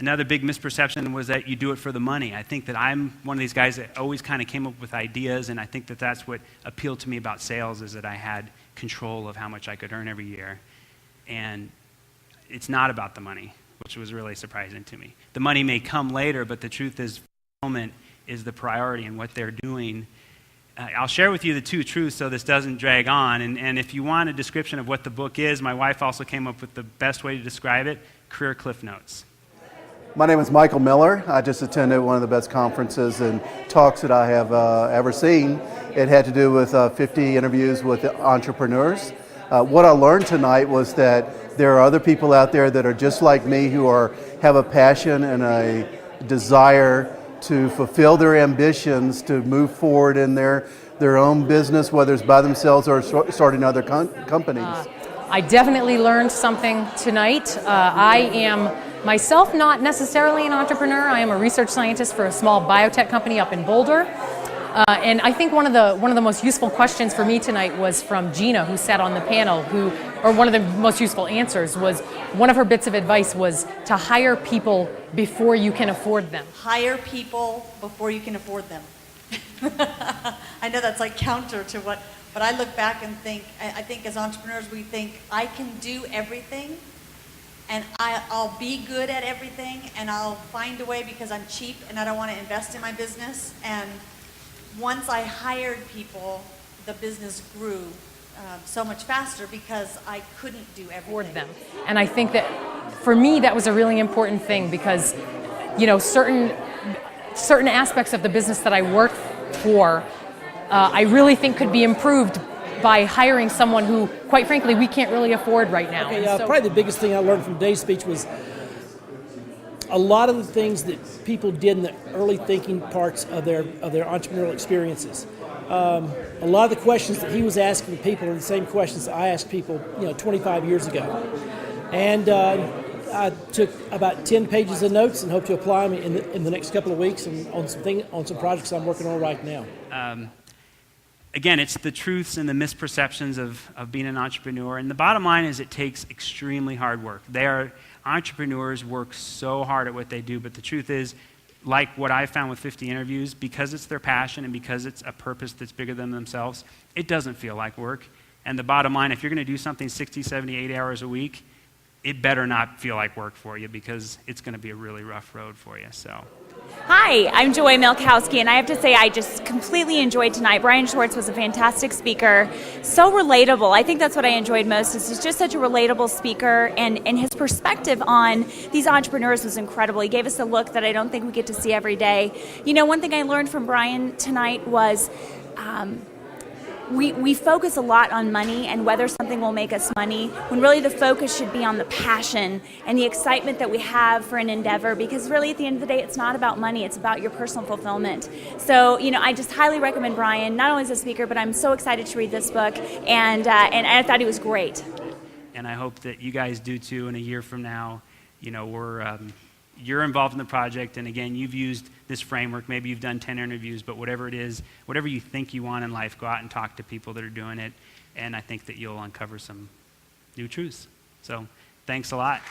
Another big misperception was that you do it for the money. I think that I'm one of these guys that always kind of came up with ideas, and I think that that's what appealed to me about sales, is that I had control of how much I could earn every year. And it's not about the money, which was really surprising to me. The money may come later, but the truth is fulfillment is the priority in what they're doing. I'll share with you the two truths so this doesn't drag on. And if you want a description of what the book is, my wife also came up with the best way to describe it, career cliff notes. My name is Michael Miller. I just attended one of the best conferences and talks that I have ever seen. It had to do with 50 interviews with entrepreneurs. What I learned tonight was that there are other people out there that are just like me who have a passion and a desire to fulfill their ambitions, to move forward in their own business, whether it's by themselves or starting other companies. I definitely learned something tonight. I am myself not necessarily an entrepreneur. I am a research scientist for a small biotech company up in Boulder. And I think one of the most useful questions for me tonight was from Gina, who sat on the panel, or one of the most useful answers was, one of her bits of advice was to hire people before you can afford them. Hire people before you can afford them. I know that's like counter to what, but I look back and think, I think as entrepreneurs we think, I can do everything, and I'll be good at everything, and I'll find a way because I'm cheap and I don't want to invest in my business. And once I hired people, the business grew so much faster because I couldn't do everything. Them. And I think that for me that was a really important thing, because certain aspects of the business that I work for, I really think could be improved by hiring someone who, quite frankly, we can't really afford right now. Okay, probably the biggest thing I learned from Dave's speech was a lot of the things that people did in the early thinking parts of their entrepreneurial experiences. A lot of the questions that he was asking people are the same questions I asked people, 25 years ago. And I took about 10 pages of notes and hope to apply them in the next couple of weeks and on some projects I'm working on right now. Again, it's the truths and the misperceptions of being an entrepreneur. And the bottom line is it takes extremely hard work. Entrepreneurs work so hard at what they do, but the truth is, like what I found with 50 interviews, because it's their passion and because it's a purpose that's bigger than themselves, it doesn't feel like work. And the bottom line, if you're going to do something 60, 70, 80 hours a week, it better not feel like work for you, because it's going to be a really rough road for you. So. Hi, I'm Joy Milkowski, and I have to say I just completely enjoyed tonight. Brian Schwartz was a fantastic speaker, so relatable. I think that's what I enjoyed most, is he's just such a relatable speaker, and his perspective on these entrepreneurs was incredible. He gave us a look that I don't think we get to see every day. One thing I learned from Brian tonight was we focus a lot on money and whether something will make us money, when really the focus should be on the passion and the excitement that we have for an endeavor, because really at the end of the day, it's not about money, it's about your personal fulfillment. So, I just highly recommend Brian, not only as a speaker, but I'm so excited to read this book, and I thought he was great. And I hope that you guys do too, in a year from now. You're involved in the project, and again, you've used this framework. Maybe you've done 10 interviews, but whatever it is, whatever you think you want in life, go out and talk to people that are doing it, and I think that you'll uncover some new truths. So, thanks a lot.